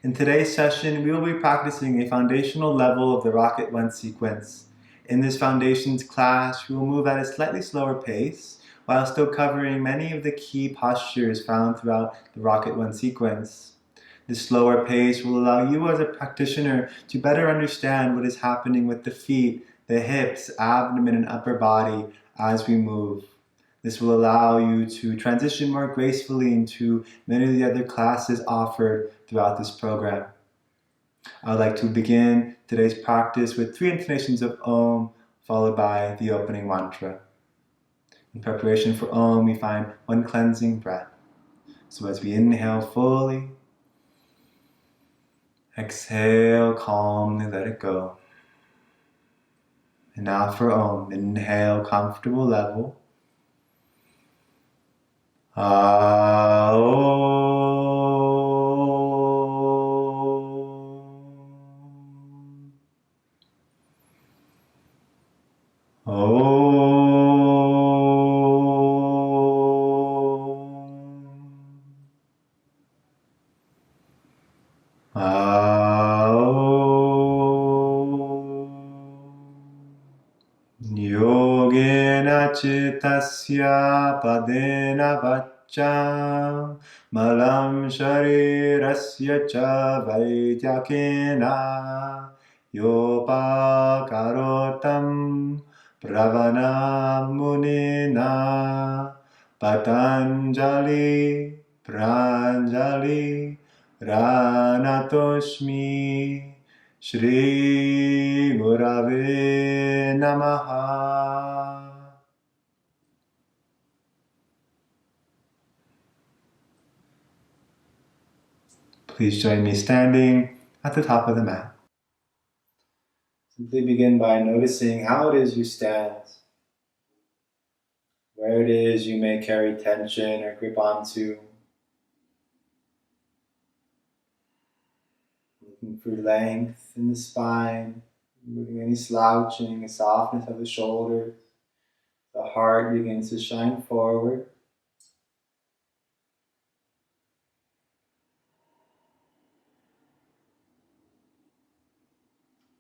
In today's session, we will be practicing a foundational level of the Rocket 1 sequence. In this foundations class, we will move at a slightly slower pace, while still covering many of the key postures found throughout the Rocket 1 sequence. This slower pace will allow you as a practitioner to better understand what is happening with the feet, the hips, abdomen, and upper body as we move. This will allow you to transition more gracefully into many of the other classes offered throughout this program. I would like to begin today's practice with 3 intonations of Om, followed by the opening mantra. In preparation for Om, we find one cleansing breath. So as we inhale fully, exhale, calmly let it go. And now for Om, inhale, comfortable level. Yogena Chittasya Padena Vacham Malam Sharirasya Cha Vaidyakena Yopakarotam Pravanam Munina Patanjali Pranjali Ranatoshmi Shri Gurave Namaha. Please join me standing at the top of the mat. Simply begin by noticing how it is you stand, where it is you may carry tension or grip onto. Looking for length in the spine, removing any slouching, softness of the shoulders. The heart begins to shine forward.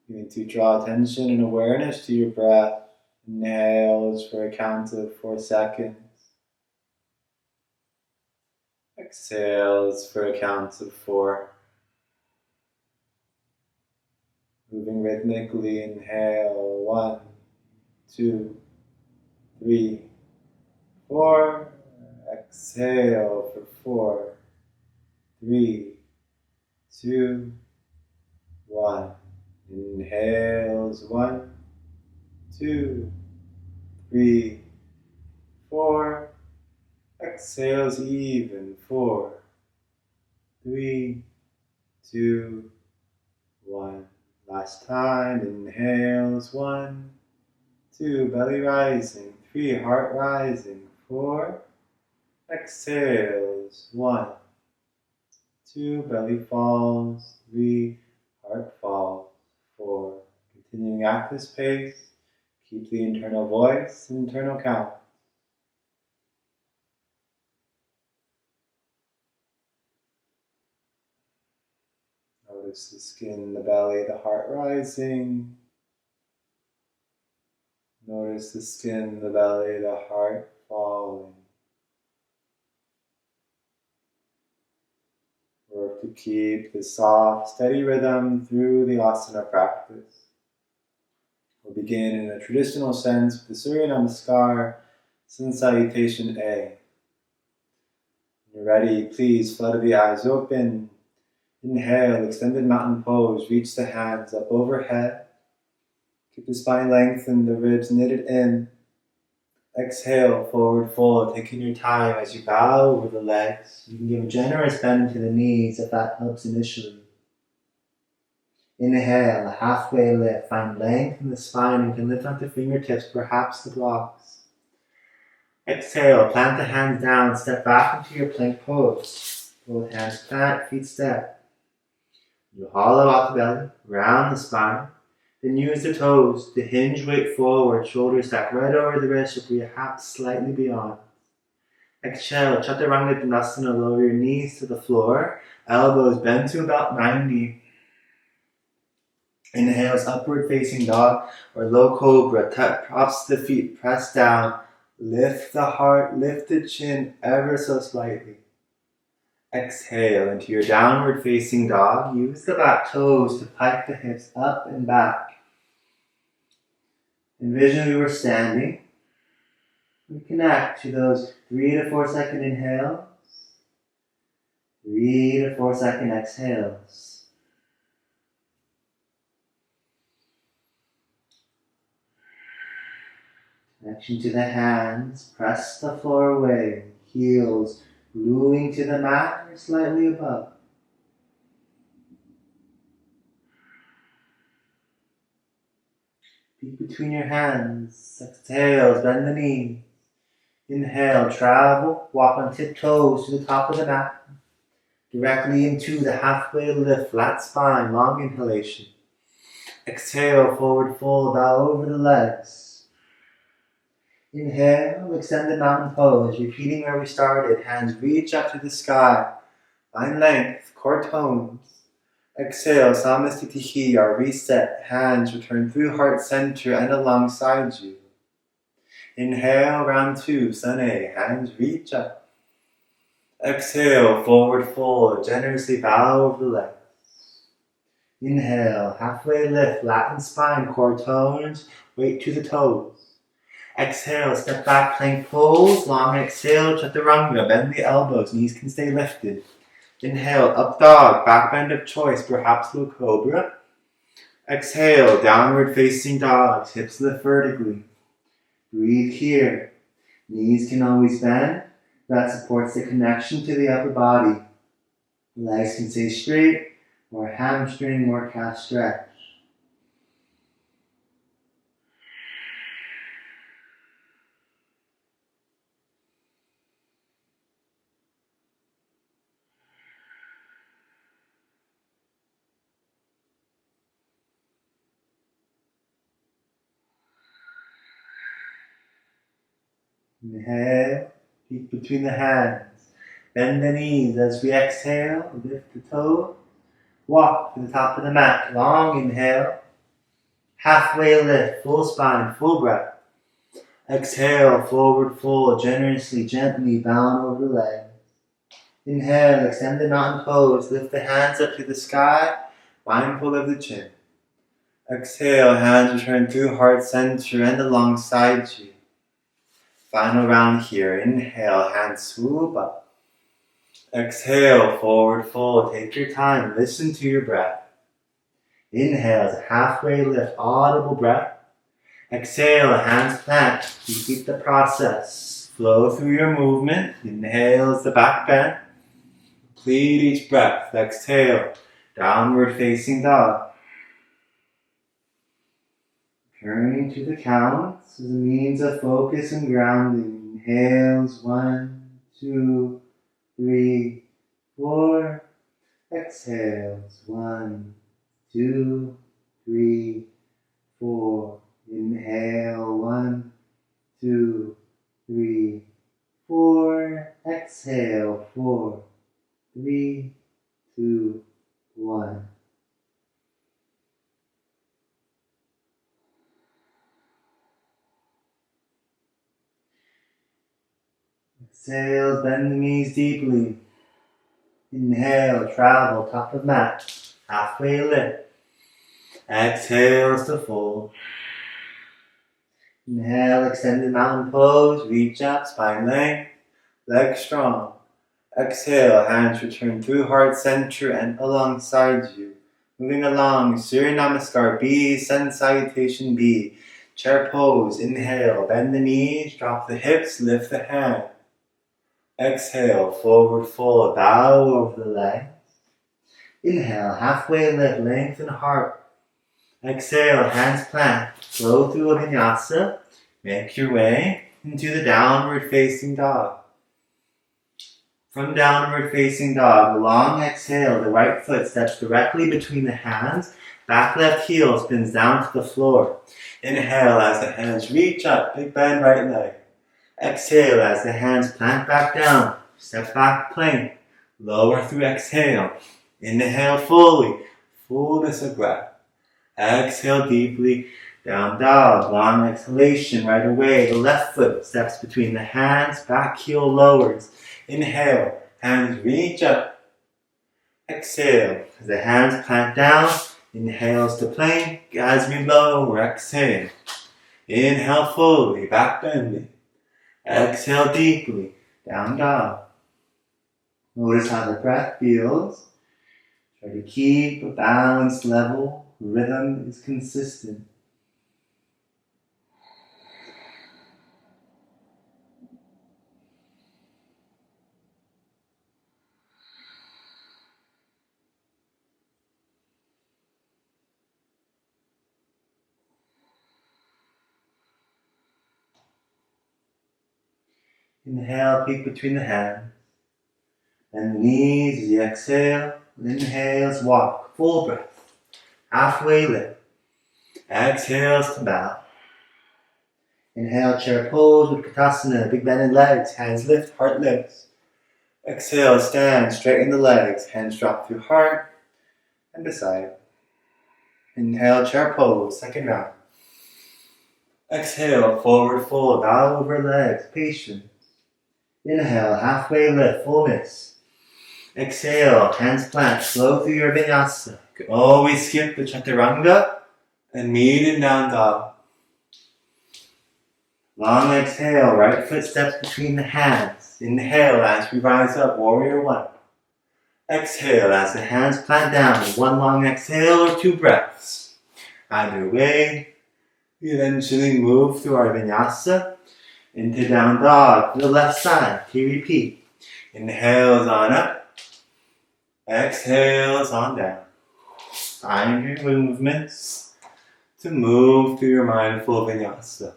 You need to draw attention and awareness to your breath. Inhales for a count of 4 seconds. Exhales for a count of 4. Moving rhythmically, inhale 1, 2, 3, 4. Exhale for 4, 3, 2, 1. Inhales 1, 2, 3, 4. Exhales even 4, 3, 2, 1. Last time. Inhales 1, 2, belly rising, 3, heart rising, 4. Exhales 1, 2, belly falls, 3, heart falls, 4. Continuing at this pace, keep the internal voice, internal count. Notice the skin, the belly, the heart rising. Notice the skin, the belly, the heart falling. Work to keep the soft, steady rhythm through the asana practice. We'll begin in a traditional sense with the Surya Namaskar, Sun Salutation A. When you're ready, please flutter the eyes open. Inhale, extended mountain pose, reach the hands up overhead. Keep the spine lengthened, the ribs knitted in. Exhale, forward fold, taking your time as you bow over the legs. You can give a generous bend to the knees if that helps initially. Inhale, a halfway lift. Find length in the spine. You can lift up the fingertips, perhaps the blocks. Exhale, plant the hands down, step back into your plank pose. Both hands flat, feet step. You hollow out the belly, round the spine. Then use the toes to hinge weight forward, shoulders stack right over the wrist or perhaps slightly beyond. Exhale, Chaturanga Dandasana, lower your knees to the floor. Elbows bend to about 90. Inhales, upward facing dog or low cobra. Props the feet, press down. Lift the heart, lift the chin ever so slightly. Exhale into your downward facing dog. Use the back toes to pike the hips up and back. Envision we were standing. We connect to those 3 to 4 second inhales, 3 to 4 second exhales. Connection to the hands, press the floor away, heels gluing to the mat or slightly above. Feet between your hands, exhale, bend the knees. Inhale, travel, walk on tiptoes to the top of the mat. Directly into the halfway lift, flat spine, long inhalation. Exhale, forward fold, bow over the legs. Inhale, extended mountain pose, repeating where we started. Hands reach up to the sky, find length, core tones. Exhale, Samastitihi, our reset. Hands return through heart center and alongside you. Inhale, round 2, Sun A, hands reach up. Exhale, forward fold, generously bow over the legs. Inhale, halfway lift, flatten spine, core tones, weight to the toes. Exhale, step back, plank pose, long exhale, chaturanga, bend the elbows, knees can stay lifted. Inhale, up dog, back bend of choice, perhaps low cobra. Exhale, downward facing dogs, hips lift vertically. Breathe here. Knees can always bend. That supports the connection to the upper body. Legs can stay straight, or hamstring or calf stretch. Inhale, feet between the hands. Bend the knees as we exhale, lift the toes. Walk to the top of the mat, long inhale. Halfway lift, full spine, full breath. Exhale, forward fold, generously, gently bound over the legs. Inhale, extend the mountain pose, lift the hands up to the sky, mindful of the chin. Exhale, hands return through heart center and alongside you. Final round here. Inhale, hands swoop up. Exhale, forward fold. Take your time. Listen to your breath. Inhale, halfway lift, audible breath. Exhale, hands plant. Repeat the process. Flow through your movement. Inhale is the back bend. Complete each breath. Exhale, downward facing dog. Turning to the counts as a means of focus and grounding. Inhales, 1, 2, 3, 4. Exhales, 1, 2, 3, 4. Inhale, 1, 2, 3, 4. Exhale, 4, 3, 2, 1. Exhale, bend the knees deeply. Inhale, travel, top of mat, halfway lift. Exhale to fold. Inhale, extended mountain pose, reach up, spine length, legs strong. Exhale, hands return through heart center and alongside you. Moving along, Surya Namaskar B, Sun Salutation B. Chair pose, inhale, bend the knees, drop the hips, lift the hands. Exhale, forward fold, bow over the legs. Inhale, halfway lift, lengthen heart. Exhale, hands plant, flow through a vinyasa. Make your way into the downward facing dog. From downward facing dog, long exhale, the right foot steps directly between the hands. Back left heel spins down to the floor. Inhale as the hands reach up, big bend right leg. Exhale as the hands plant back down. Step back plank. Lower through exhale. Inhale fully. Fullness of breath. Exhale deeply. Down dog. Long exhalation right away. The left foot steps between the hands. Back heel lowers. Inhale. Hands reach up. Exhale. As the hands plant down. Inhales to plank. As we lower. Exhale. Inhale fully. Back bending. Exhale deeply, down dog. Notice how the breath feels. Try to keep a balanced level. Rhythm is consistent. Inhale, peek between the hands. And the knees as you exhale. Inhales, walk. Full breath. Halfway lift. Exhales to bow. Inhale, chair pose with Katasana. Big bend in legs. Hands lift, heart lifts. Exhale, stand. Straighten the legs. Hands drop through heart and beside. Inhale, chair pose. Second round. Exhale, forward fold. Bow over legs. Patience. Inhale, halfway lift, fullness. Exhale, hands plant, flow through your Vinyasa. You can always skip the Chaturanga and meet in down dog. Long exhale, right foot steps between the hands. Inhale as we rise up, warrior one. Exhale as the hands plant down. One long exhale or two breaths. Either way, we eventually move through our Vinyasa into down dog to the left side. Here repeat. Inhales on up. Exhales on down. Find your movements to move through your mindful Vinyasa.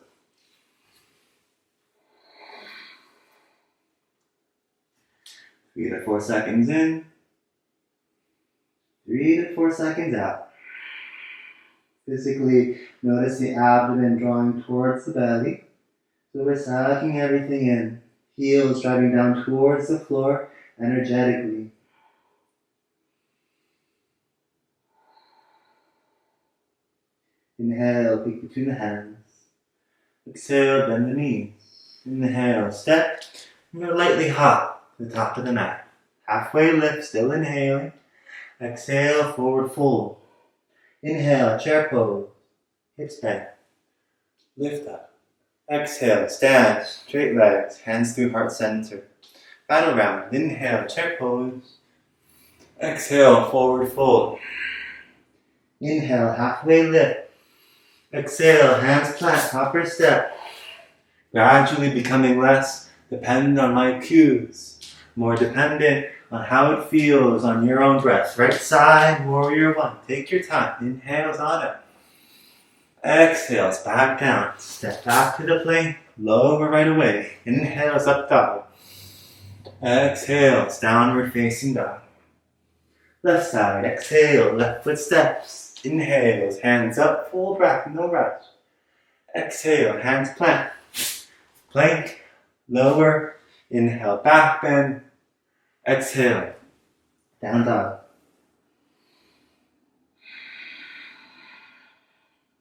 Three to 4 seconds in. 3 to 4 seconds out. Physically notice the abdomen drawing towards the belly. So we're sucking everything in. Heels driving down towards the floor energetically. Inhale, peek between the hands. Exhale, bend the knees. Inhale, step. And go lightly hop to the top of the mat. Halfway lift, still inhaling. Exhale, forward fold. Inhale, chair pose. Hips bend. Lift up. Exhale, stand, straight legs, hands through heart center. Final round. Inhale, chair pose. Exhale, forward fold. Inhale, halfway lift. Exhale, hands plant, hopper step. Gradually becoming less dependent on my cues, more dependent on how it feels on your own breath. Right side, warrior one. Take your time. Inhales on up. Exhales back down. Step back to the plank. Lower right away. Inhales up dog. Exhales downward facing dog. Left side. Exhale. Left foot steps. Inhales. Hands up. Full breath. No rush. Exhale. Hands plant. Plank. Lower. Inhale. Back bend. Exhale. Down dog.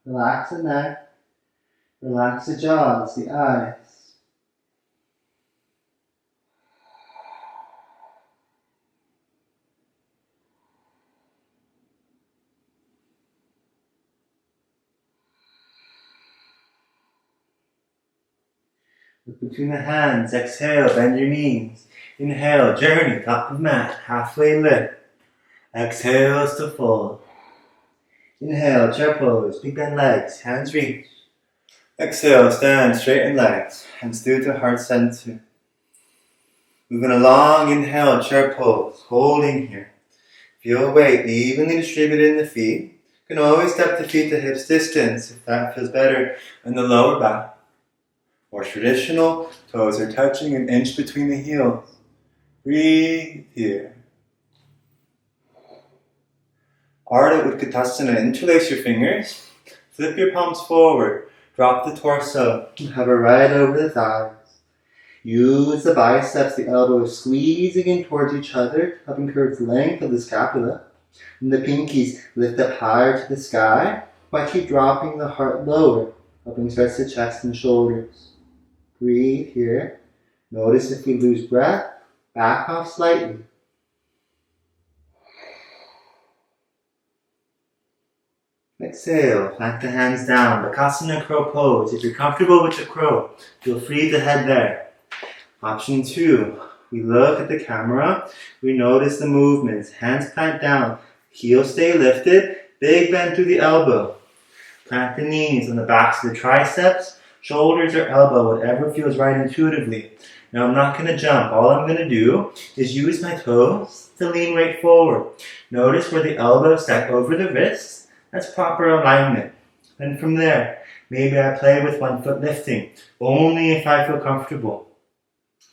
Relax the neck, relax the jaws, the eyes. Look between the hands, exhale, bend your knees. Inhale, journey, top of mat, halfway lift. Exhales to fold. Inhale, chair pose, big bend legs, hands reach. Exhale, stand, straighten legs, hands through to heart center. Moving along, inhale, chair pose, holding here. Feel weight evenly distributed in the feet. You can always step the feet to hips distance if that feels better in the lower back. More traditional, toes are touching an inch between the heels. Breathe here. Ardha Utkatasana, interlace your fingers, flip your palms forward, drop the torso, hover right over the thighs. Use the biceps, the elbows squeezing in towards each other, helping encourage the length of the scapula. And the pinkies lift up higher to the sky, while keep dropping the heart lower, helping stretch the chest and shoulders. Breathe here. Notice if we lose breath, back off slightly. Exhale, plant the hands down, Bakasana crow pose. If you're comfortable with the crow, feel free to head there. Option 2, we look at the camera, we notice the movements. Hands plant down, heels stay lifted, big bend through the elbow. Plant the knees on the backs of the triceps, shoulders or elbow, whatever feels right intuitively. Now I'm not going to jump. All I'm going to do is use my toes to lean right forward. Notice where the elbows stack over the wrists. That's proper alignment. Then from there, maybe I play with one foot lifting, only if I feel comfortable.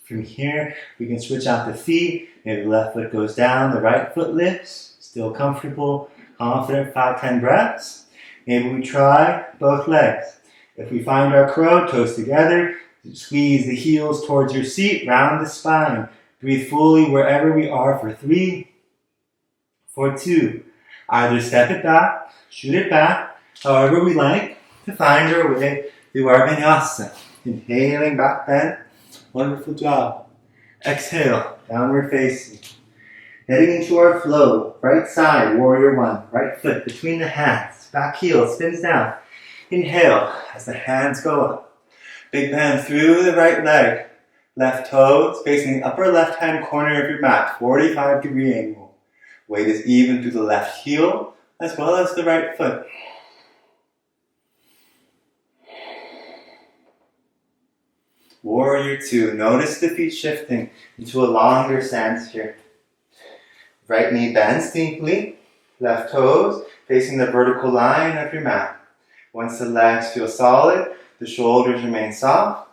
From here, we can switch out the feet. Maybe the left foot goes down, the right foot lifts. Still comfortable, confident, 5-10 breaths. Maybe we try both legs. If we find our crow, toes together, squeeze the heels towards your seat, round the spine. Breathe fully wherever we are for 3, for 2. Either step it back, shoot it back, however we like, to find our way through our Vinyasa. Inhaling, back bend. Wonderful job. Exhale, downward facing. Heading into our flow. Right side, warrior 1. Right foot between the hands. Back heel spins down. Inhale as the hands go up. Big bend through the right leg. Left toes facing the upper left hand corner of your mat. 45-degree angle. Weight is even through the left heel as well as the right foot. Warrior 2. Notice the feet shifting into a longer stance here. Right knee bends deeply. Left toes facing the vertical line of your mat. Once the legs feel solid, the shoulders remain soft.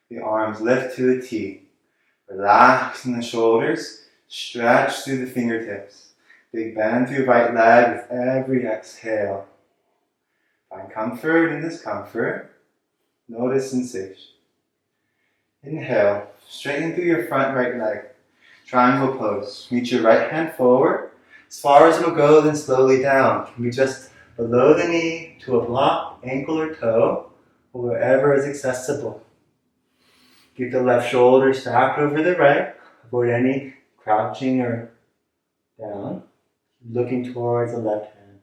The arms lift to a T. Relax in the shoulders. Stretch through the fingertips. Big bend through right leg with every exhale. Find comfort in discomfort. Notice sensation. Inhale, straighten through your front right leg. Triangle pose. Reach your right hand forward. As far as it'll go, then slowly down. Can be just below the knee to a block, ankle or toe, or wherever is accessible. Keep the left shoulder stacked over the right. Avoid any crouching or down. Looking towards the left hand.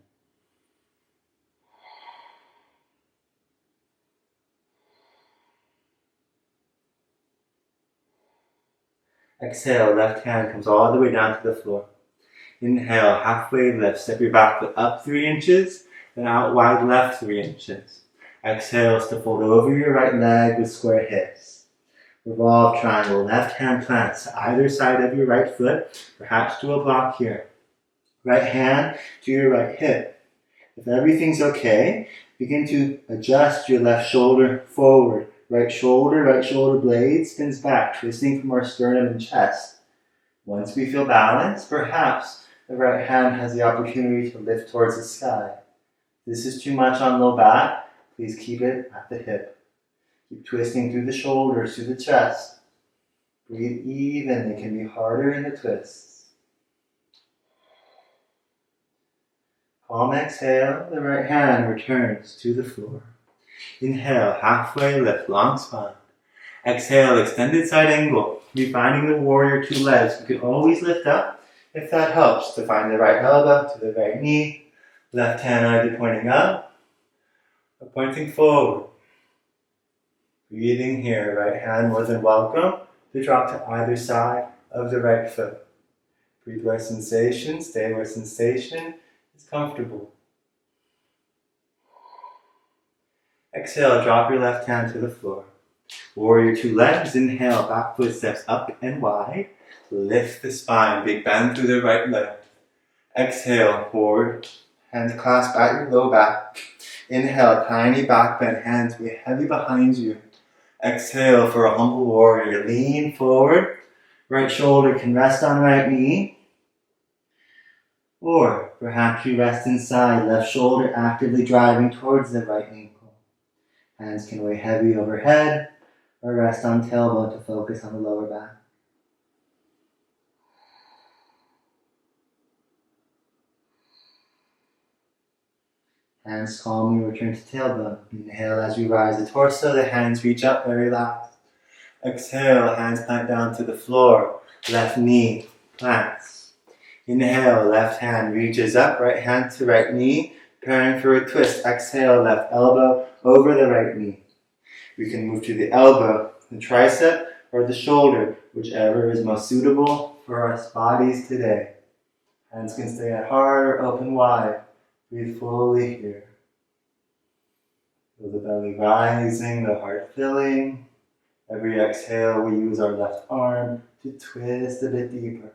Exhale, left hand comes all the way down to the floor. Inhale, halfway lift. Step your back foot up 3 inches, then out wide left 3 inches. Exhale to fold over your right leg with square hips. Revolve triangle. Left hand plants to either side of your right foot, perhaps to a block here. Right hand to your right hip. If everything's okay, begin to adjust your left shoulder forward. Right shoulder blade spins back, twisting from our sternum and chest. Once we feel balanced, perhaps the right hand has the opportunity to lift towards the sky. If this is too much on low back, please keep it at the hip. Keep twisting through the shoulders, through the chest. Breathe even, it can be harder in the twists. Calm exhale, the right hand returns to the floor. Inhale, halfway lift, long spine. Exhale, extended side angle. Refining the warrior 2 legs. You can always lift up if that helps to find the right elbow to the right knee. Left hand either pointing up or pointing forward. Breathing here, right hand more than welcome to drop to either side of the right foot. Breathe where sensation, stay where sensation is comfortable. Exhale, drop your left hand to the floor. Warrior 2 legs, inhale, back foot steps up and wide. Lift the spine, big bend through the right leg. Exhale, forward, hands clasp at your low back. Inhale, tiny back bend, hands be heavy behind you. Exhale for a humble warrior, lean forward. Right shoulder can rest on right knee. Or perhaps you rest inside, left shoulder actively driving towards the right ankle. Hands can weigh heavy overhead, or rest on tailbone to focus on the lower back. Hands calmly return to tailbone. Inhale as we rise the torso, the hands reach up, very last. Exhale, hands plant down to the floor. Left knee plants. Inhale, left hand reaches up, right hand to right knee, preparing for a twist. Exhale, left elbow over the right knee. We can move to the elbow, the tricep, or the shoulder, whichever is most suitable for our bodies today. Hands can stay at heart or open wide. Breathe fully here. Feel the belly rising, the heart filling. Every exhale, we use our left arm to twist a bit deeper.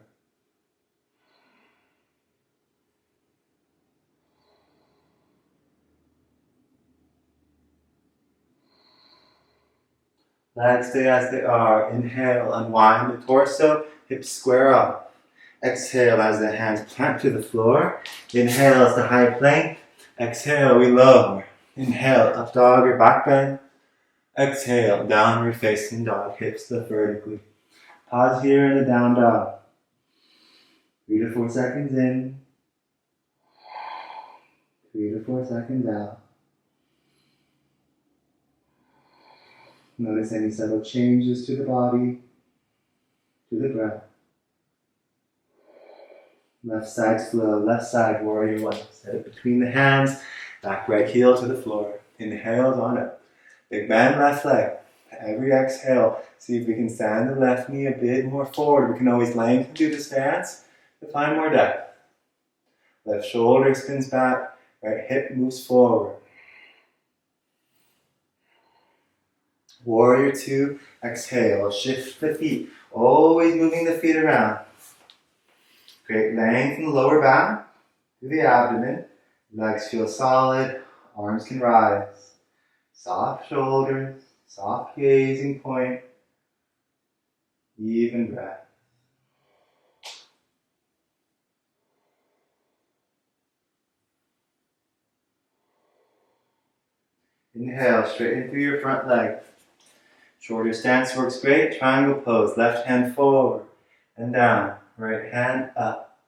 Legs stay as they are. Inhale, unwind the torso, hips square up. Exhale as the hands plant to the floor. Inhale as the high plank. Exhale, we lower. Inhale, up dog or back bend. Exhale, downward facing dog, hips lift vertically. Pause here in the down dog. 3 to 4 seconds in. 3 to 4 seconds out. Notice any subtle changes to the body, to the breath. Left side flow, left side warrior one. Set it between the hands, back right heel to the floor. Inhales on up. Big bend left leg. Every exhale, see if we can stand the left knee a bit more forward. We can always lengthen through the stance to find more depth. Left shoulder spins back, right hip moves forward. Warrior two, exhale, shift the feet, always moving the feet around. Great length in the lower back, to the abdomen. Legs feel solid, arms can rise. Soft shoulders, soft gazing point, even breath. Inhale, straighten through your front leg. Shoulder stance works great. Triangle pose, left hand forward and down, right hand up.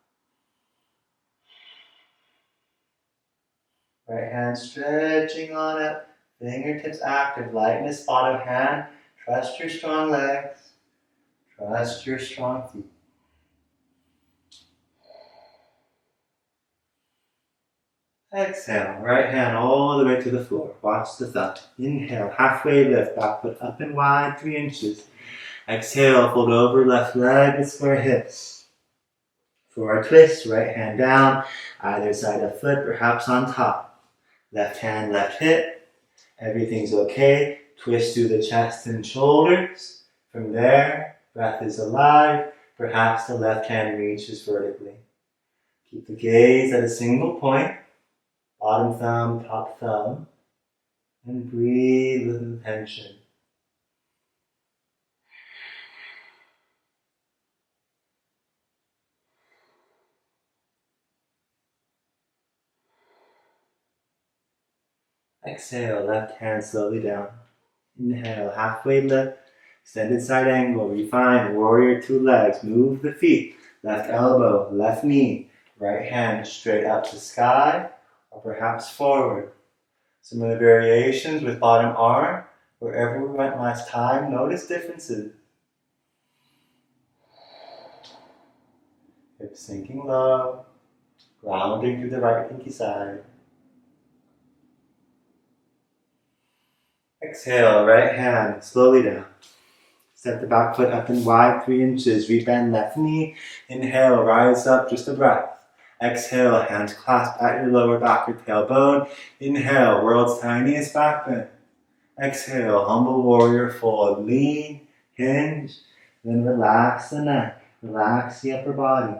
Right hand stretching on up, fingertips active, lightness, bottom hand. Trust your strong legs, trust your strong feet. Exhale, right hand all the way to the floor. Watch the thumb. Inhale, halfway lift, back foot up and wide, 3 inches. Exhale, fold over left leg with square hips. For our twist, right hand down, either side of foot, perhaps on top. Left hand, left hip. Everything's okay. Twist through the chest and shoulders. From there, breath is alive. Perhaps the left hand reaches vertically. Keep the gaze at a single point. Bottom thumb, top thumb, and breathe with intention. Exhale, left hand slowly down. Inhale, halfway lift, extended side angle, refine, warrior two legs, move the feet, left elbow, left knee, right hand straight up to sky, or perhaps forward. Some of the variations with bottom arm, wherever we went last time, notice differences. Hips sinking low, grounding through the right pinky side. Exhale, right hand slowly down. Step the back foot up and wide, 3 inches. Rebend left knee. Inhale, rise up, just a breath. Exhale, hands clasped at your lower back or tailbone. Inhale, world's tiniest back bend. Exhale, humble warrior fold. Lean, hinge, then relax the neck. Relax the upper body.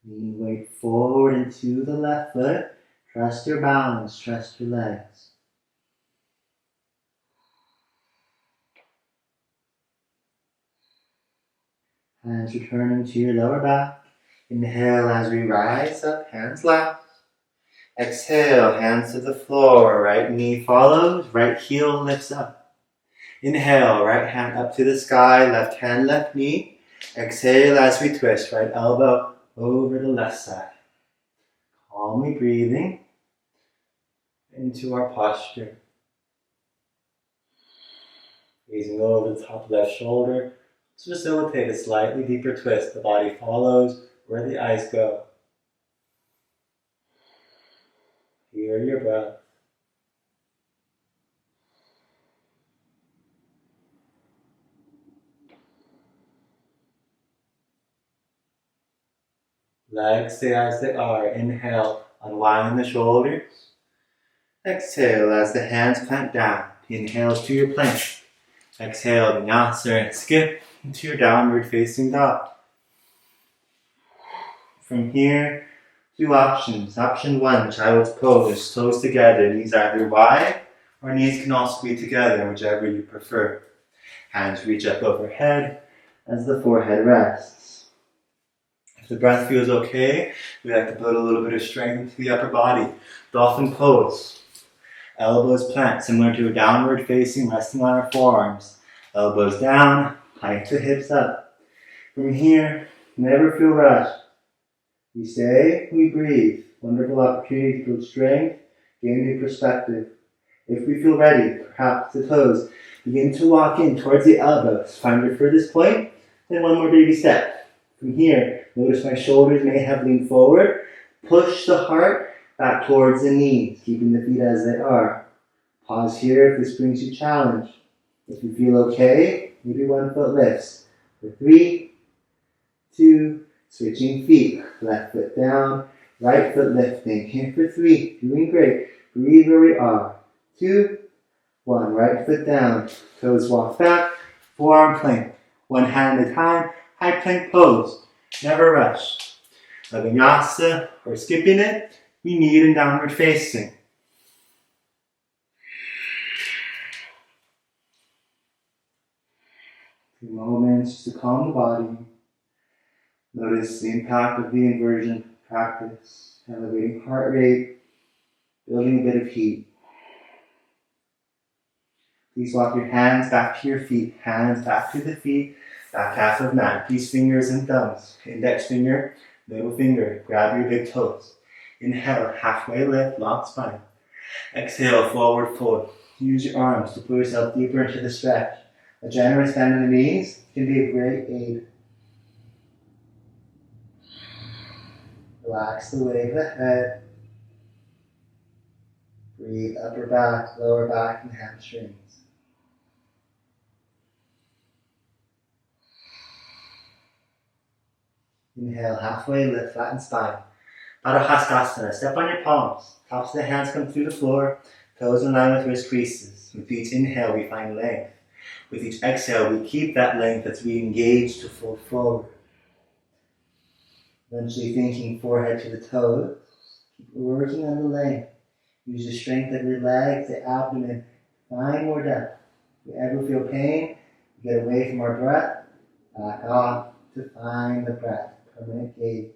Lean weight forward into the left foot. Trust your balance, trust your legs. Hands returning to your lower back. Inhale as we rise up, hands left. Exhale, hands to the floor, right knee follows, right heel lifts up. Inhale, right hand up to the sky, left hand, left knee. Exhale as we twist, right elbow over the left side. Calmly breathing into our posture. Raising over the top left shoulder to facilitate a slightly deeper twist. The body follows where the eyes go. Hear your breath. Legs stay as they are. Inhale, unwind the shoulders. Exhale as the hands plant down. Inhale to your plank. Exhale, Vinyasa, and skip into your downward facing dog. From here, two options. Option one, child's pose. Toes together, knees either wide, or knees can also be together, whichever you prefer. Hands reach up overhead as the forehead rests. If the breath feels okay, we like to build a little bit of strength into the upper body. Dolphin pose. Elbows plant, similar to a downward facing, resting on our forearms. Elbows down, hike the hips up. From here, never feel rushed. We stay, we breathe. Wonderful opportunity to build strength, gain new perspective. If we feel ready, perhaps the toes begin to walk in towards the elbows. Find your furthest point, then one more baby step. From here, notice my shoulders may have leaned forward. Push the heart back towards the knees, keeping the feet as they are. Pause here if this brings you challenge. If you feel okay, maybe one foot lifts. For 3, 2, switching feet. Left foot down, right foot lifting. Here for 3, doing great. Breathe where we are. 2, 1, right foot down. Toes walk back, forearm plank. One hand at a time, high plank pose. Never rush. A vinyasa, or skipping it, we need in downward facing. Few moments to calm the body. Notice the impact of the inversion practice, elevating heart rate, building a bit of heat. Please walk your hands back to your feet, hands back to the feet, back half of mat. Peace fingers and thumbs. Index finger, middle finger, grab your big toes. Inhale, halfway lift, lock spine. Exhale, forward fold. Use your arms to pull yourself deeper into the stretch. A generous bend in the knees can be a great aid. Relax the weight of the head. Breathe upper back, lower back, and hamstrings. Inhale, halfway lift, flatten spine. Padahastasana, step on your palms. Tops of the hands come through the floor. Toes in line with wrist creases. With each inhale, we find length. With each exhale, we keep that length as we engage to fold forward. Eventually thinking forehead to the toes. Keep working on the length. Use the strength of your legs, the abdomen. Find more depth. If you ever feel pain, get away from our breath. Back off to find the breath. Permanent gauge.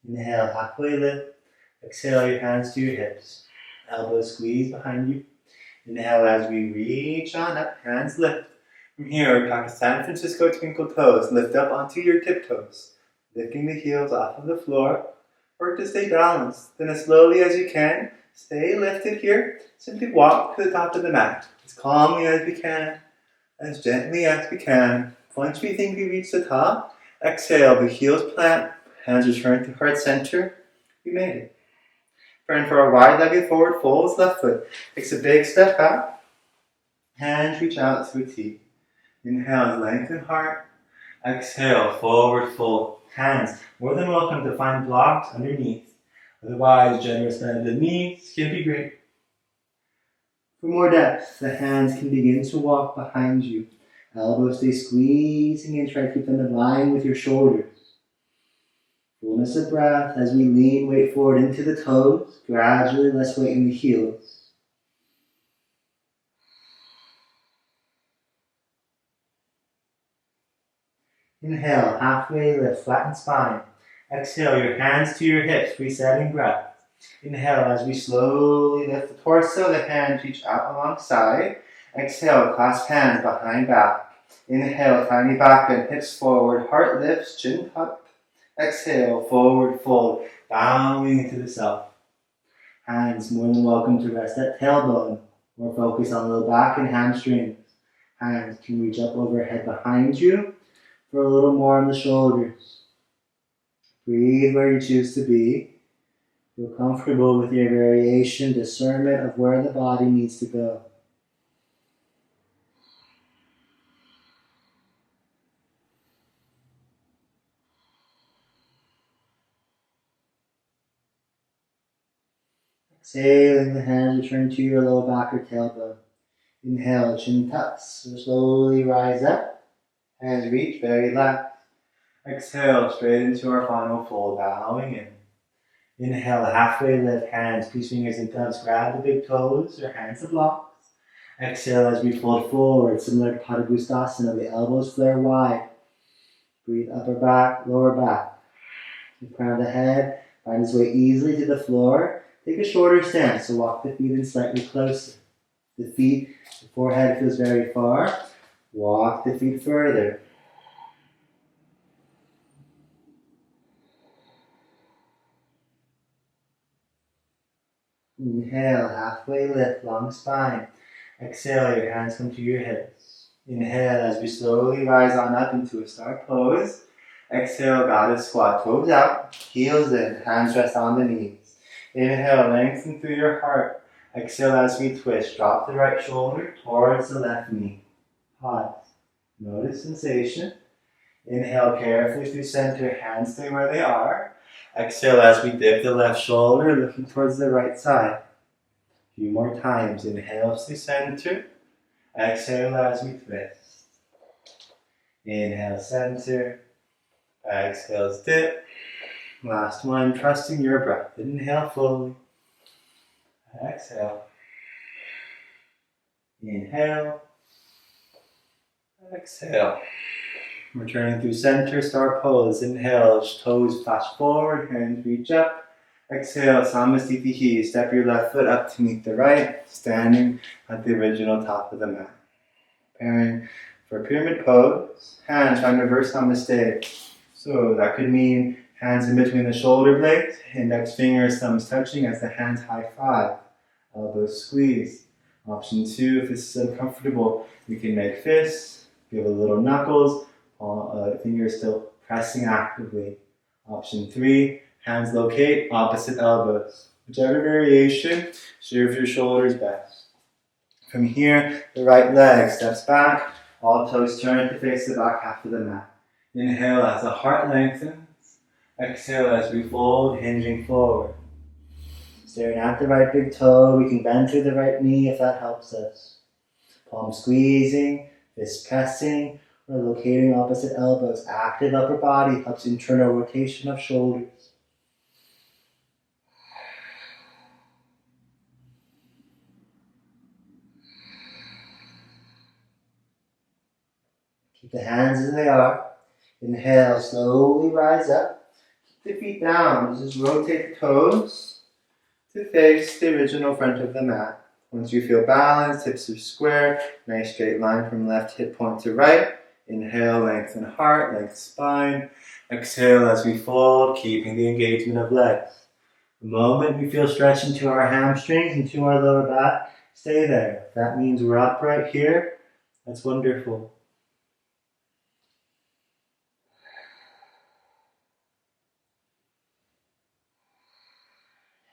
Inhale, halfway lift. Exhale, your hands to your hips. Elbows squeeze behind you. Inhale as we reach on up, hands lift. From here, we practice San Francisco twinkle toes. Lift up onto your tiptoes. Lifting the heels off of the floor. Work to stay balanced. Then as slowly as you can, stay lifted here. Simply walk to the top of the mat. As calmly as we can. As gently as we can. Once we think we reach the top, exhale, the heels plant. Hands return to heart center. We made it. Turn for our wide-legged forward folds. Left foot takes a big step back. Hands reach out through T. Inhale, lengthen heart. Exhale, forward fold. Hands more than welcome to find blocks underneath. Otherwise, generous bend of the knees can be great. For more depth, the hands can begin to walk behind you. Elbows stay squeezing and try to keep them in line with your shoulders. Fullness of breath as we lean weight forward into the toes, gradually less weight in the heels. Inhale, halfway lift, flatten spine. Exhale, your hands to your hips, resetting breath. Inhale as we slowly lift the torso, the hands reach out alongside. Exhale, clasp hands behind back. Inhale, tiny back bend, hips forward, heart lifts, chin tucked. Exhale, forward fold, bowing into the self. Hands more than welcome to rest at tailbone or focus on low back and hamstrings. Hands can reach up overhead behind you for a little more on the shoulders. Breathe where you choose to be. Feel comfortable with your variation, discernment of where the body needs to go. Exhaling, the hands return to your low back or tailbone. Inhale, chin tucks, so slowly rise up. Hands reach, very relaxed. Exhale, straight into our final fold, bowing in. Inhale, halfway lift, hands, peace fingers and thumbs, grab the big toes or hands to blocks. Exhale as we fold forward, similar to Padangusthasana, the elbows flare wide. Breathe upper back, lower back. The crown of the head finds its way easily to the floor. Take a shorter stance, so walk the feet in slightly closer. The forehead feels very far. Walk the feet further. Inhale, halfway lift, long spine. Exhale, your hands come to your hips. Inhale as we slowly rise on up into a star pose. Exhale, goddess squat, toes out, heels in, hands rest on the knees. Inhale, lengthen through your heart. Exhale as we twist, drop the right shoulder towards the left knee. Pause. Notice sensation. Inhale carefully through center, hands stay where they are. Exhale as we dip the left shoulder, looking towards the right side. A few more times. Inhale through center. Exhale as we twist. Inhale, center. Exhale, dip. Last one, trusting your breath. Inhale fully. Exhale. Inhale. Exhale. Returning through center, star pose. Inhale, toes flash forward, hands reach up. Exhale, Samasthiti. Step your left foot up to meet the right, standing at the original top of the mat. Preparing for pyramid pose. Hands find reverse namaste. So that could mean hands in between the shoulder blades, index fingers, thumbs touching as the hands high five. Elbows squeeze. Option 2, if this is uncomfortable, you can make fists, give a little knuckles, fingers still pressing actively. Option 3, hands locate, opposite elbows. Whichever variation serves your shoulders best. From here, the right leg steps back, all toes turn to face the back half of the mat. Inhale as the heart lengthens. Exhale as we fold, hinging forward. Staring at the right big toe, we can bend through the right knee if that helps us. Palm squeezing, fist pressing, or locating opposite elbows. Active upper body helps internal rotation of shoulders. Keep the hands as they are. Inhale, slowly rise up. Keep the feet down. Just rotate the toes to face the original front of the mat. Once you feel balanced, hips are square, nice straight line from left hip point to right. Inhale, lengthen heart, lengthen spine. Exhale as we fold, keeping the engagement of legs. The moment we feel stretch into our hamstrings, into our lower back, stay there. If that means we're upright here, that's wonderful.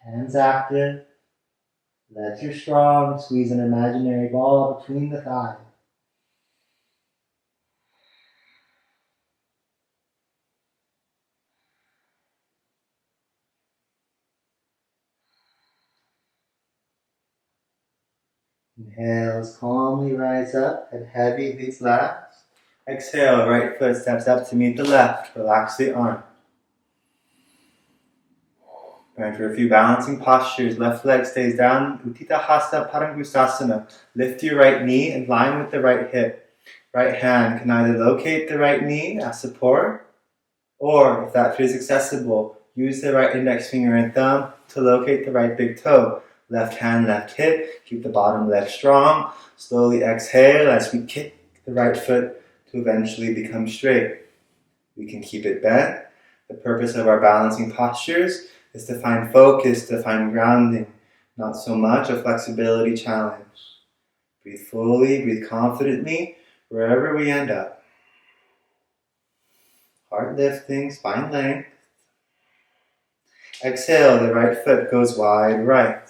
Hands active. Legs are strong. Squeeze an imaginary ball between the thighs. Inhales, calmly rise up, head heavy, these last. Exhale, right foot steps up to meet the left. Relax the arm. Going for a few balancing postures. Left leg stays down. Utthita Hasta Padangusthasana. Lift your right knee in line with the right hip. Right hand can either locate the right knee as support, or if that feels accessible, use the right index finger and thumb to locate the right big toe. Left hand, left hip, keep the bottom leg strong. Slowly exhale as we kick the right foot to eventually become straight. We can keep it bent. The purpose of our balancing postures is to find focus, to find grounding, not so much a flexibility challenge. Breathe fully, breathe confidently, wherever we end up. Heart lifting, spine length. Exhale, the right foot goes wide right.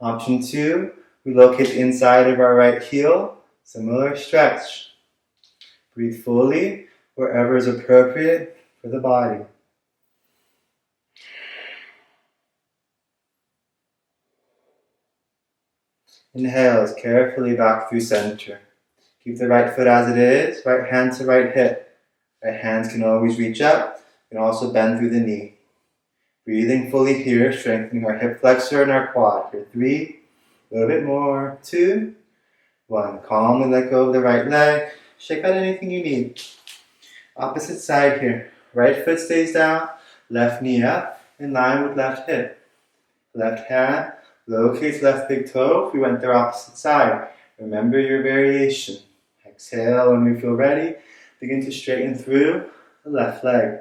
Option 2, we locate the inside of our right heel. Similar stretch. Breathe fully, wherever is appropriate for the body. Inhales carefully back through center. Keep the right foot as it is, right hand to right hip. Right hands can always reach up, you can also bend through the knee. Breathing fully here, strengthening our hip flexor and our quad. For 3, a little bit more, 2, 1. Calmly let go of the right leg. Shake out anything you need. Opposite side here. Right foot stays down, left knee up, in line with left hip. Left hand locates left big toe if we went their opposite side. Remember your variation. Exhale when we feel ready. Begin to straighten through the left leg.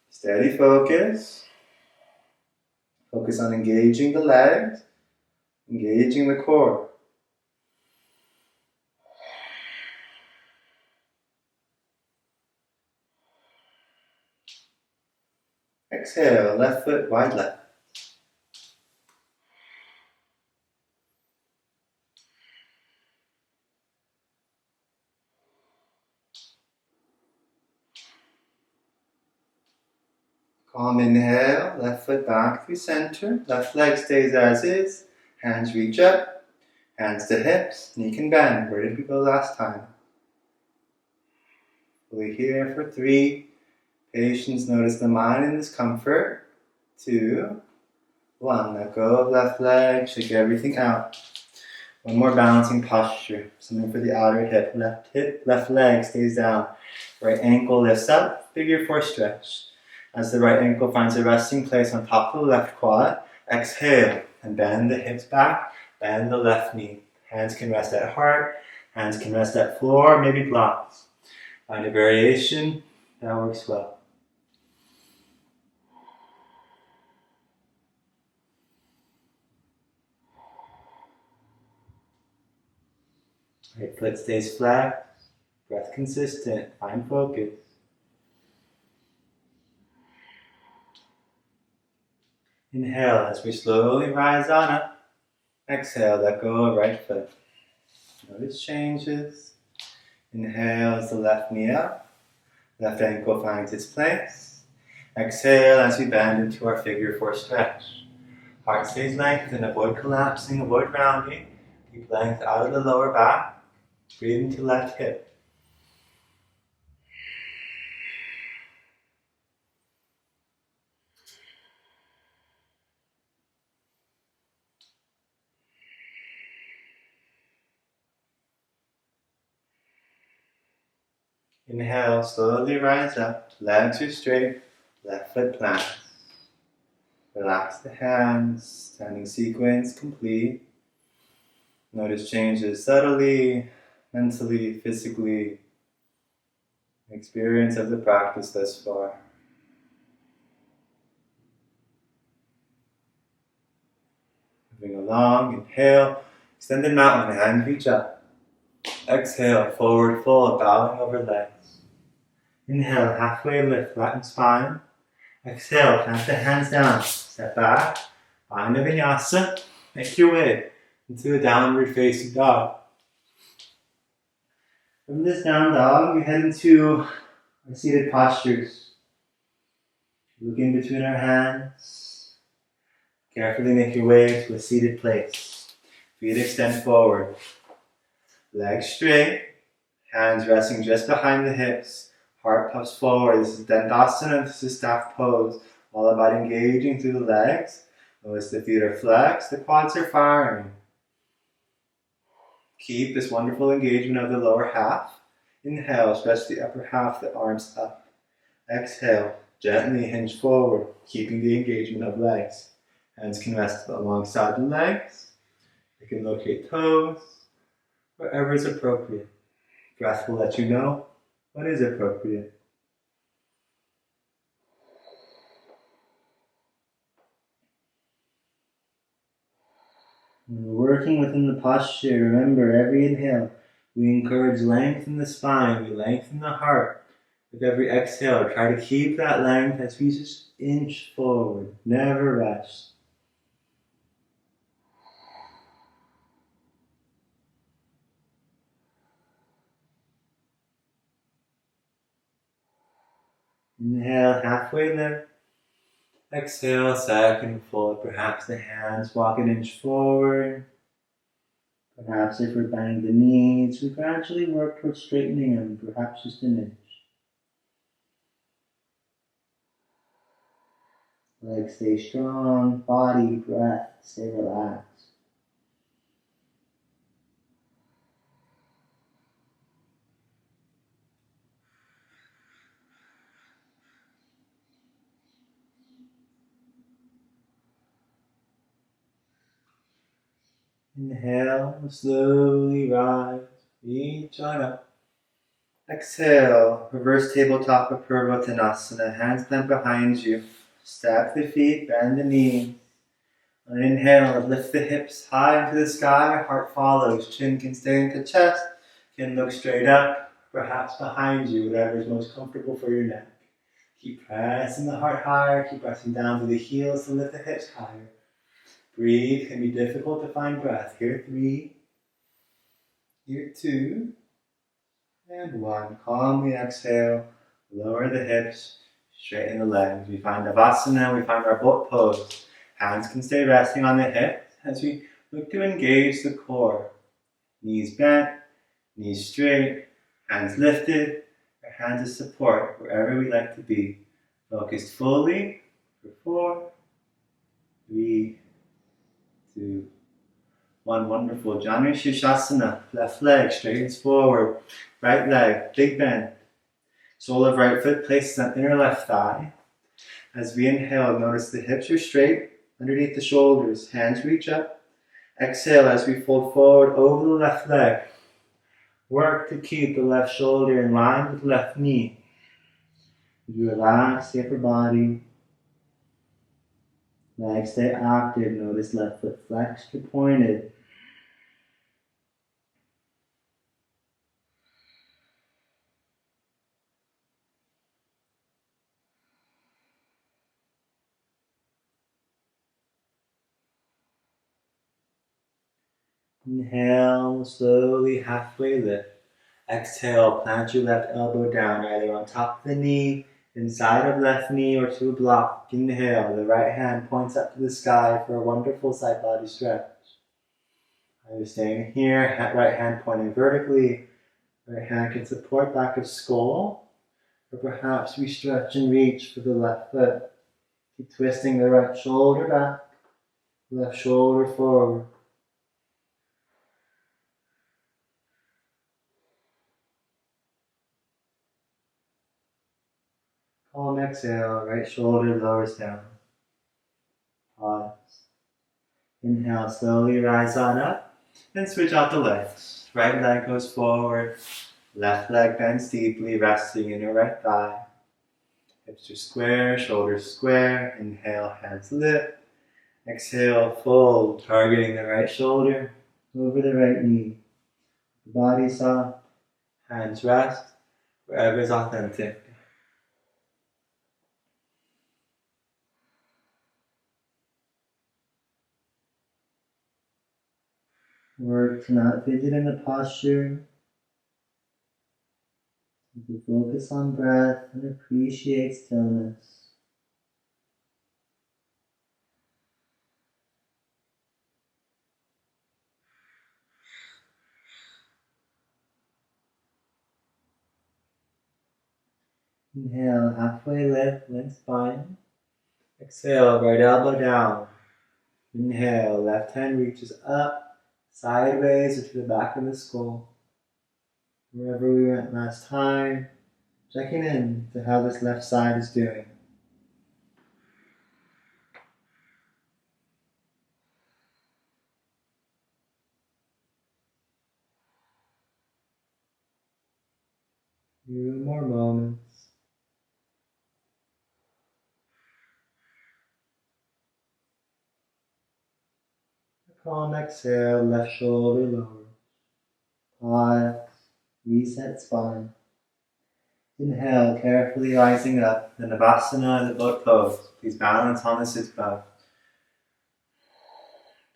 Steady focus. Focus on engaging the legs, engaging the core. Exhale, left foot wide left. Calm inhale, left foot back through center, left leg stays as is, hands reach up, hands to hips, knee can bend. Where did we go last time? Fully here for 3, patience, notice the mind and discomfort. 2, 1, let go of left leg, shake everything out. One more balancing posture, something for the outer hip. Left leg stays down. Right ankle lifts up, figure 4 stretch. As the right ankle finds a resting place on top of the left quad, exhale and bend the hips back, bend the left knee. Hands can rest at heart, hands can rest at floor, maybe blocks. Find a variation, that works well. Right foot stays flat, breath consistent, find focus. Inhale as we slowly rise on up. Exhale, let go of right foot. Notice changes. Inhale as the left knee up. Left ankle finds its place. Exhale as we bend into our figure 4 stretch. Heart stays lengthened, avoid collapsing, avoid rounding. Keep length out of the lower back. Breathe into left hip. Inhale, slowly rise up. Legs are straight, left foot plants. Relax the hands, standing sequence complete. Notice changes subtly, mentally, physically. Experience of the practice thus far. Moving along, inhale, extended mountain, hands reach up. Exhale, forward fold, bowing over legs. Inhale, halfway lift, flatten spine. Exhale, clamp the hands down, step back, find a vinyasa, make your way into a downward facing dog. From this down dog, we head into our seated postures. Look in between our hands. Carefully make your way to a seated place. Feet extend forward. Legs straight. Hands resting just behind the hips. Heart puffs forward. This is Dandasana. This is staff pose. All about engaging through the legs. Notice the feet are flexed. The quads are firing. Keep this wonderful engagement of the lower half. Inhale, stretch the upper half, the arms up. Exhale, gently hinge forward, keeping the engagement of legs. Hands can rest alongside the legs. You can locate toes, wherever is appropriate. Breath will let you know what is appropriate. When we're working within the posture, remember every inhale, we encourage length in the spine, we lengthen the heart. With every exhale, try to keep that length as we just inch forward, never rush. Inhale, halfway lift. Exhale, second fold. Perhaps the hands walk an inch forward. Perhaps if we're bending the knees, we gradually work towards straightening them, perhaps just an inch. Legs stay strong, body, breath, stay relaxed. Inhale, slowly rise, reach on up. Exhale, reverse tabletop of Purvottanasana, hands plant behind you. Step the feet, bend the knees. On inhale, lift the hips high into the sky, heart follows, chin can stay into chest, can look straight up, perhaps behind you, whatever is most comfortable for your neck. Keep pressing the heart higher, keep pressing down to the heels to lift the hips higher. Breathe, can be difficult to find breath. Here 3, here 2, and 1. Calmly exhale, lower the hips, straighten the legs. We find Navasana, we find our boat pose. Hands can stay resting on the hips as we look to engage the core. Knees bent, knees straight, hands lifted, or hands of support, wherever we like to be. Focused fully for 4, 3, 2, 1. Wonderful. Janu Shirshasana. Left leg straightens forward. Right leg, big bend. Sole of right foot places on inner left thigh. As we inhale, notice the hips are straight underneath the shoulders. Hands reach up. Exhale as we fold forward over the left leg. Work to keep the left shoulder in line with the left knee. As you relax the upper body, legs stay active. Notice left foot flexed or pointed. Inhale, slowly halfway lift. Exhale, plant your left elbow down, either on top of the knee, inside of left knee, or to a block. Inhale, the right hand points up to the sky for a wonderful side body stretch. Either staying here, right hand pointing vertically, right hand can support back of skull, or perhaps we stretch and reach for the left foot. Keep twisting the right shoulder back, left shoulder forward. Calm exhale, right shoulder lowers down. Pause. Inhale, slowly rise on up and switch out the legs. Right leg goes forward, left leg bends deeply, resting in your right thigh. Hips are square, shoulders square. Inhale, hands lift. Exhale, fold, targeting the right shoulder over the right knee. The body soft, hands rest, wherever is authentic. Work to not fidget in the posture. To focus on breath and appreciate stillness. Inhale, halfway lift, length spine. Exhale, right elbow down. Inhale, left hand reaches up. sideways or to the back of the skull. Wherever we went last time, checking in to how this left side is doing. Few more moments. A calm exhale, left shoulder lower. Pause, reset spine. Inhale, carefully rising up, the Navasana, the boat pose. Please balance on the sit bow.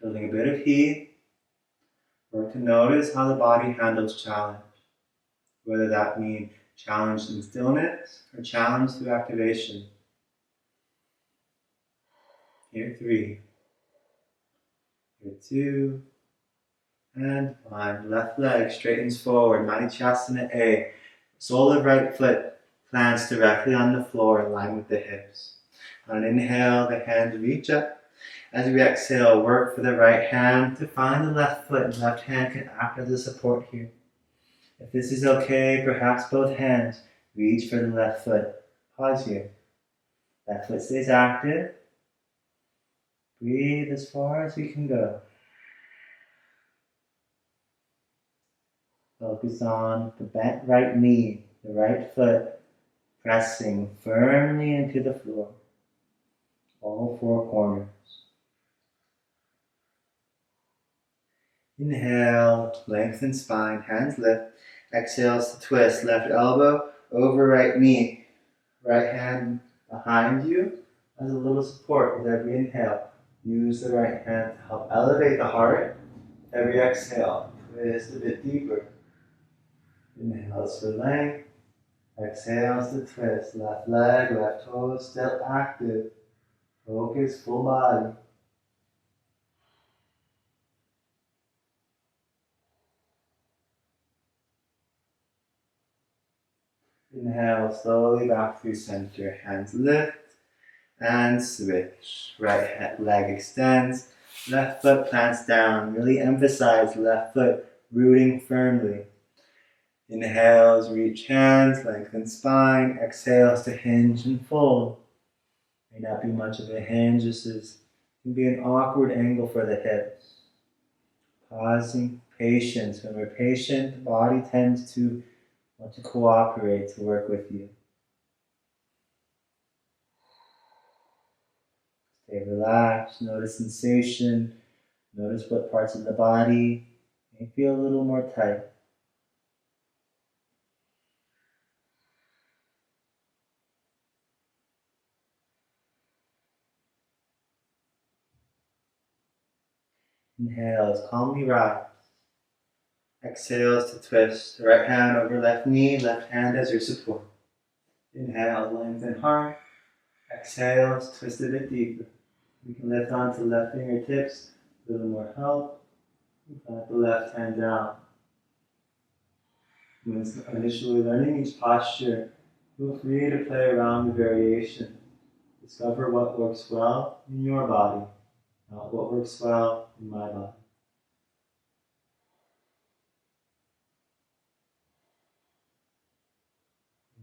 Building a bit of heat. Work to notice how the body handles challenge. Whether that means challenge in stillness or challenge through activation. Here 3. Here 2. And 1. Left leg straightens forward, Madhyasana A. Sole of right foot plants directly on the floor in line with the hips. On an inhale, the hands reach up. As we exhale, work for the right hand to find the left foot, and left hand can act as a support here. If this is okay, perhaps both hands reach for the left foot. Pause here. Left foot stays active. Breathe as far as we can go. Focus on the bent right knee, the right foot pressing firmly into the floor. All 4 corners. Inhale, lengthen spine, hands lift. Exhales to twist, left elbow over right knee. Right hand behind you as a little support with every inhale. Use the right hand to help elevate the heart. Every exhale, twist a bit deeper. Inhales for length. Exhales to twist. Left leg, left toe still active. Focus full body. Inhale slowly back through center. Hands lift and switch. Right leg extends. Left foot plants down. Really emphasize left foot rooting firmly. Inhales, reach hands, lengthen spine. Exhales to hinge and fold. May not be much of a hinge. This can be an awkward angle for the hips. Pausing, patience. When we're patient, the body tends to want to cooperate, to work with you. Stay relaxed, notice sensation, notice what parts of the body may feel a little more tight. Inhales, calmly rise. Exhales to twist, right hand over left knee, left hand as your support. Inhale, lengthen heart. Exhales, twist a bit deeper. We can lift onto left fingertips, a little more help. Plant the left hand down. When initially learning each posture, feel free to play around with variation. Discover what works well in your body, not what works well in my body.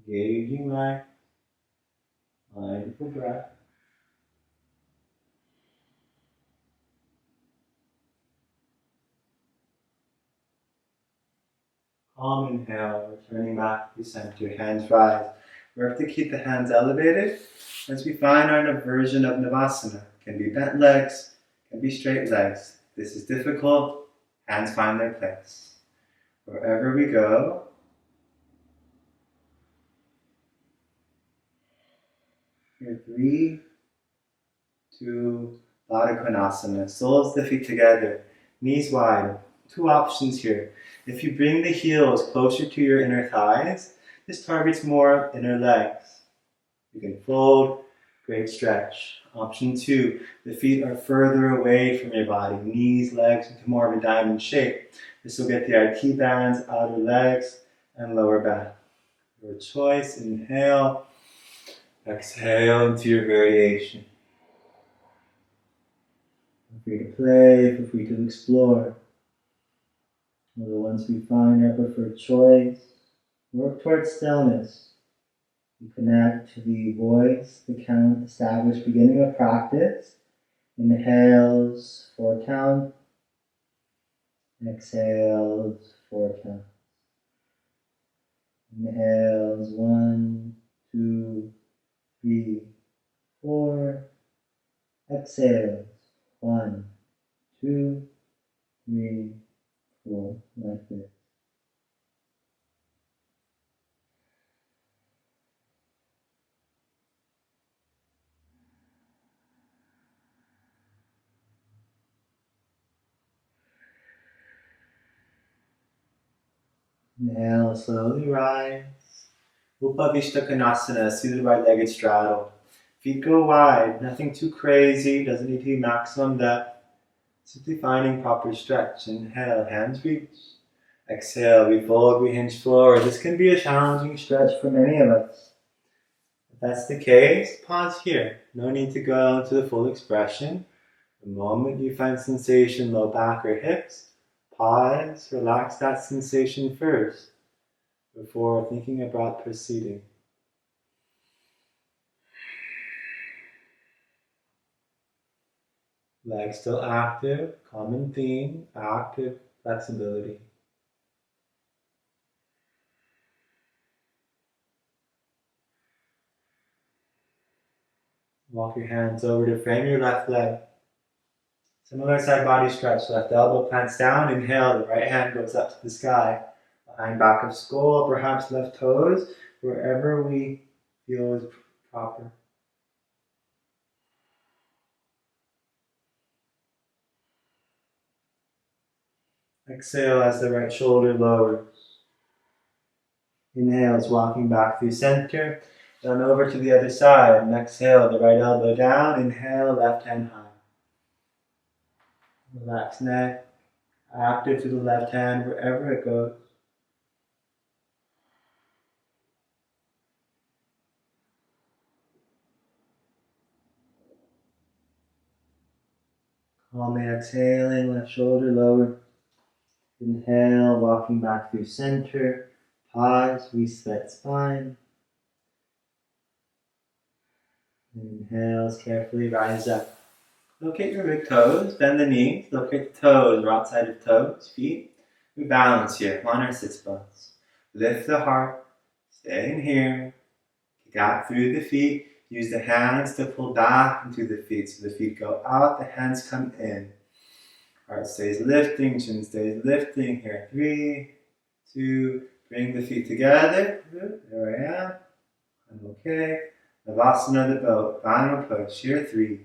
Engaging life, mindful breath. Calm inhale, returning back to center, hands rise. Work to keep the hands elevated as we find our version of Navasana. Can be bent legs, can be straight legs. This is difficult, hands find their place. Wherever we go, here 3, 2, Baddha Konasana. Soles the feet together, knees wide. 2 options here. If you bring the heels closer to your inner thighs, this targets more inner legs. You can fold, great stretch. Option 2, the feet are further away from your body, knees, legs into more of a diamond shape. This will get the IT bands, outer legs, and lower back. Your choice, inhale, exhale into your variation. Feel free to play, feel free to explore. Although once we find our preferred choice, work towards stillness. We connect to the voice, the count established beginning of practice. Inhales, 4 count. Exhales, 4 count. Inhales, 1, 2, 3, 4. Exhales, 1, 2, 3, 4. Like this. Inhale, slowly rise. Upavishta Konasana, seated right-legged straddle. Feet go wide, nothing too crazy, doesn't need to be maximum depth. Simply finding proper stretch. Inhale, hands reach. Exhale, we fold, we hinge forward. This can be a challenging stretch for many of us. If that's the case, pause here. No need to go to the full expression. The moment you find sensation, low back or hips, pause, relax that sensation first before thinking about proceeding. Legs still active, common theme, active flexibility. Walk your hands over to frame your left leg. Similar side body stretch, left elbow plants down, inhale, the right hand goes up to the sky. Behind back of skull, perhaps left toes, wherever we feel is proper. Exhale as the right shoulder lowers. Inhale is walking back through center, then over to the other side, and exhale, the right elbow down, inhale, left hand high. Relax neck, active to the left hand wherever it goes. Calmly exhaling, left shoulder lower. Inhale, walking back through center. Pause, reset spine. Inhales, carefully rise up. Locate your big toes, bend the knees, locate the toes, right side of toes, feet. We balance here on our sits bones. Lift the heart, stay in here. Kick out through the feet. Use the hands to pull back into the feet. So the feet go out, the hands come in. Heart stays lifting, chin stays lifting. Here, 3, 2, bring the feet together. There I am. I'm okay. Navasana the boat. Final push. Here, 3.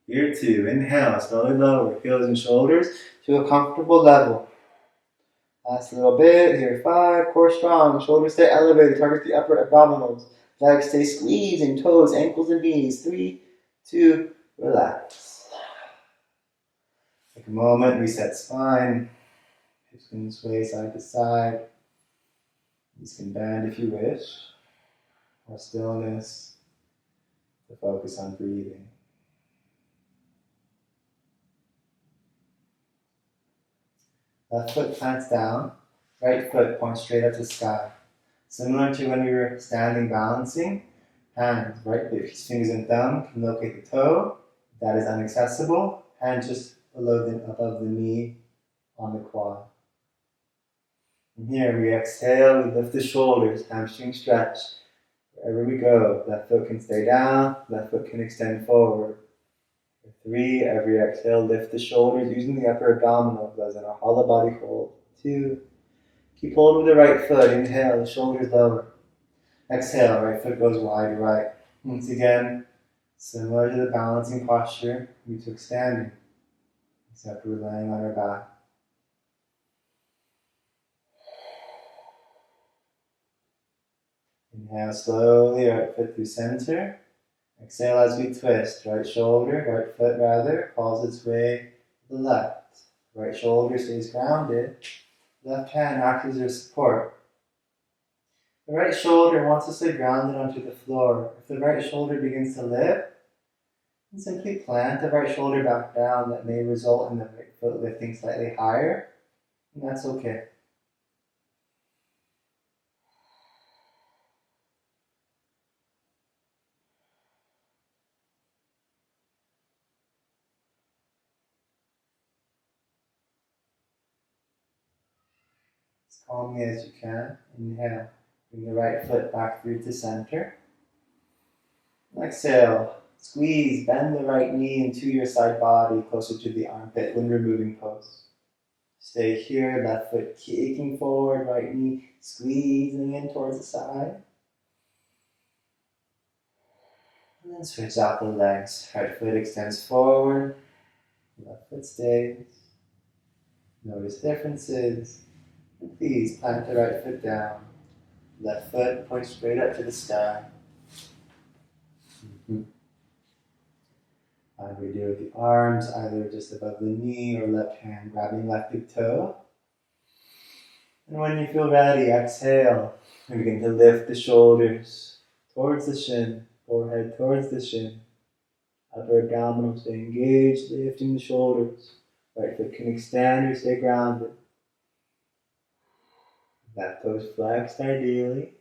Here, 2. Inhale, slowly lower. Heels and shoulders to a comfortable level. Last little bit. Here, 5. Core strong. Shoulders stay elevated. Target the upper abdominals. Legs stay squeezing. Toes, ankles, and knees. 3, 2, relax. Take a moment. Reset spine. Hips can sway side to side. Knees can bend if you wish. More stillness to focus on breathing. Left foot plants down, right foot points straight up to the sky. Similar to when we were standing balancing, hands, right fingers and thumb can locate the toe. If that is inaccessible, hand just above the knee on the quad. From here, we exhale, we lift the shoulders, hamstring stretch. Wherever we go, left foot can stay down, left foot can extend forward. For 3, every exhale, lift the shoulders using the upper abdominals as in a hollow body hold. 2, keep hold of the right foot. Inhale, the shoulders lower. Exhale, right foot goes wide to right. Once again, similar to the balancing posture we took standing, except we're laying on our back. Inhale slowly, right foot through center. Exhale as we twist. Right foot falls its way to the left. Right shoulder stays grounded. Left hand acts as your support. The right shoulder wants to stay grounded onto the floor. If the right shoulder begins to lift, then simply plant the right shoulder back down. That may result in the right foot lifting slightly higher. And that's okay. As calmly as you can. Inhale. Bring the right foot back through to center. Exhale. Squeeze. Bend the right knee into your side body closer to the armpit when removing pose. Stay here. Left foot kicking forward. Right knee squeezing in towards the side. And then switch out the legs. Right foot extends forward. Left foot stays. Notice differences. And please plant the right foot down. Left foot points straight up to the sky. We do with the arms, either just above the knee or left hand grabbing left big toe. And when you feel ready, exhale. And begin to lift the shoulders towards the shin, forehead towards the shin. Upper abdominal stay engaged, lifting the shoulders. Right foot can extend or stay grounded. Left toes flexed ideally.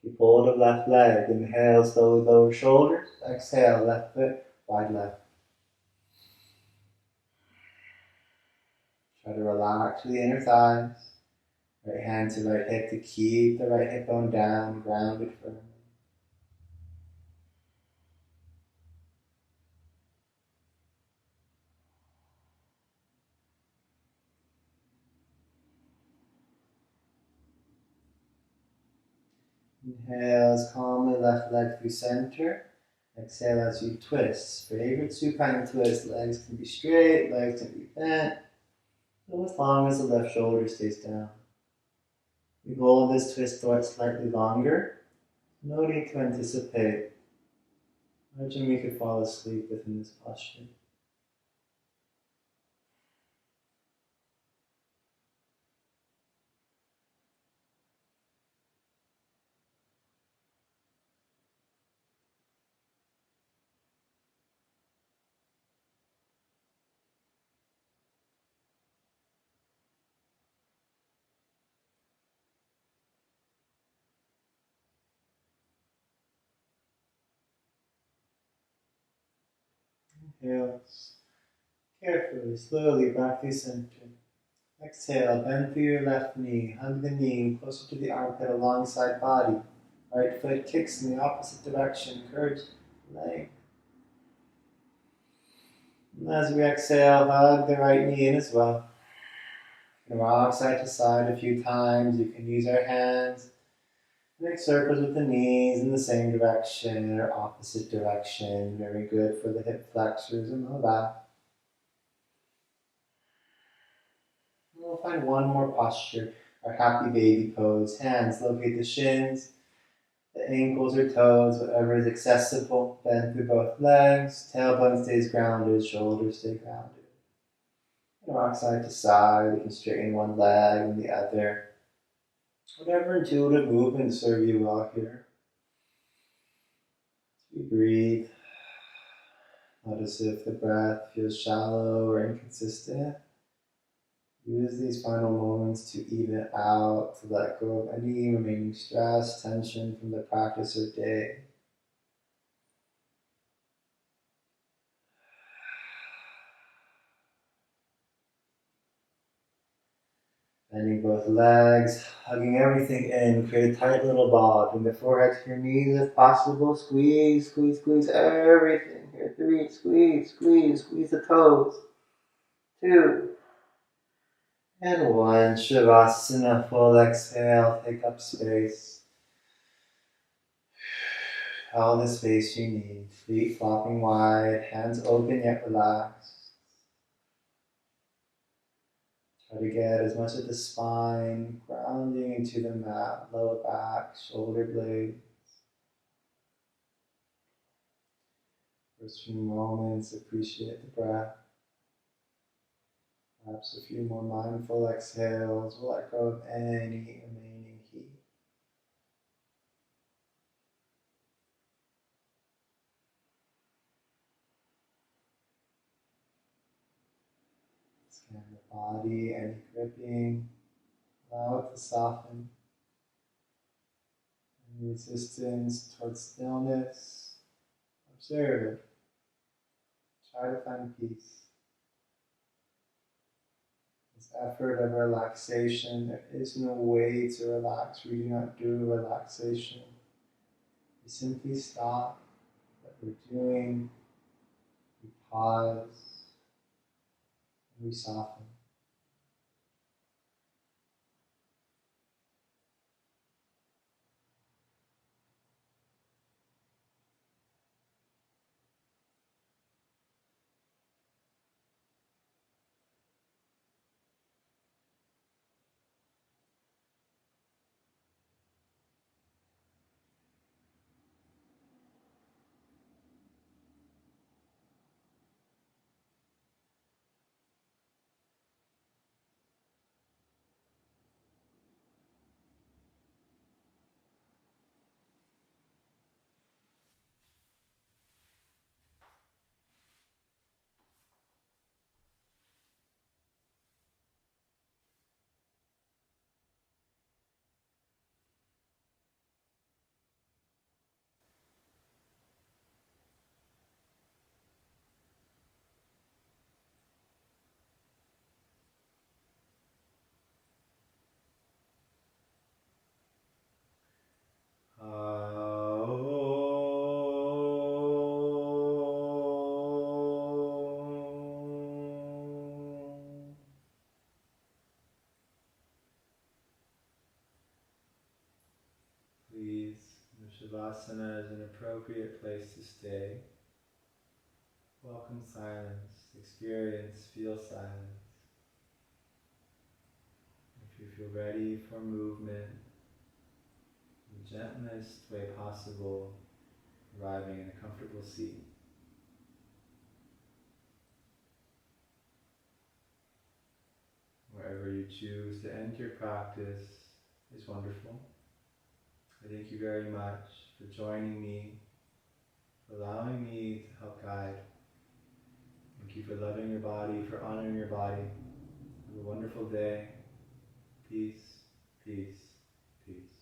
Keep hold of left leg. Inhale, slowly lower shoulders. Exhale, left foot, wide left. Try to relax the inner thighs. Right hand to right hip to keep the right hip bone down, grounded firmly. Inhale as calmly left leg through center. Exhale as you twist. Favorite supine twist. Legs can be straight, legs can be bent. So as long as the left shoulder stays down. We hold this twist thought slightly longer. No need to anticipate. Imagine we could fall asleep within this posture. Inhale. Carefully, slowly back to center. Exhale, bend through your left knee, hug the knee closer to the armpit alongside body. Right foot kicks in the opposite direction, encourage leg. And as we exhale, hug the right knee in as well. You can rock side to side a few times. You can use our hands. Make circles with the knees in the same direction or opposite direction. Very good for the hip flexors and low back. We'll find one more posture, our happy baby pose. Hands locate the shins, the ankles or toes, whatever is accessible. Bend through both legs, tailbone stays grounded, shoulders stay grounded. And rock side to side, you can straighten one leg and the other. Whatever intuitive movements serve you well here. As we breathe, notice if the breath feels shallow or inconsistent. Use these final moments to even it out, to let go of any remaining stress, tension from the practice or day. Bending both legs, hugging everything in, create a tight little ball. Bring the forehead to your knees if possible. Squeeze, squeeze, squeeze everything. Here, 3, squeeze, squeeze, squeeze the toes. 2, and 1. Shavasana, full exhale, take up space. All the space you need. Feet flopping wide, hands open yet relaxed. Try to get as much of the spine grounding into the mat, lower back, shoulder blades. First few moments, appreciate the breath. Perhaps a few more mindful exhales will let go of any remaining heat. And the body, any gripping, allow it to soften. Any resistance towards stillness, observe it. Try to find peace. This effort of relaxation, there is no way to relax. We do not do relaxation. We simply stop what we're doing, we pause, and we soften. Please, Shavasana is an appropriate place to stay. Welcome silence, experience, feel silence. If you feel ready for movement, the gentlest way possible, arriving in a comfortable seat. Wherever you choose to end your practice is wonderful. I thank you very much for joining me, for allowing me to help guide. Thank you for loving your body, for honoring your body. Have a wonderful day. Peace, peace, peace.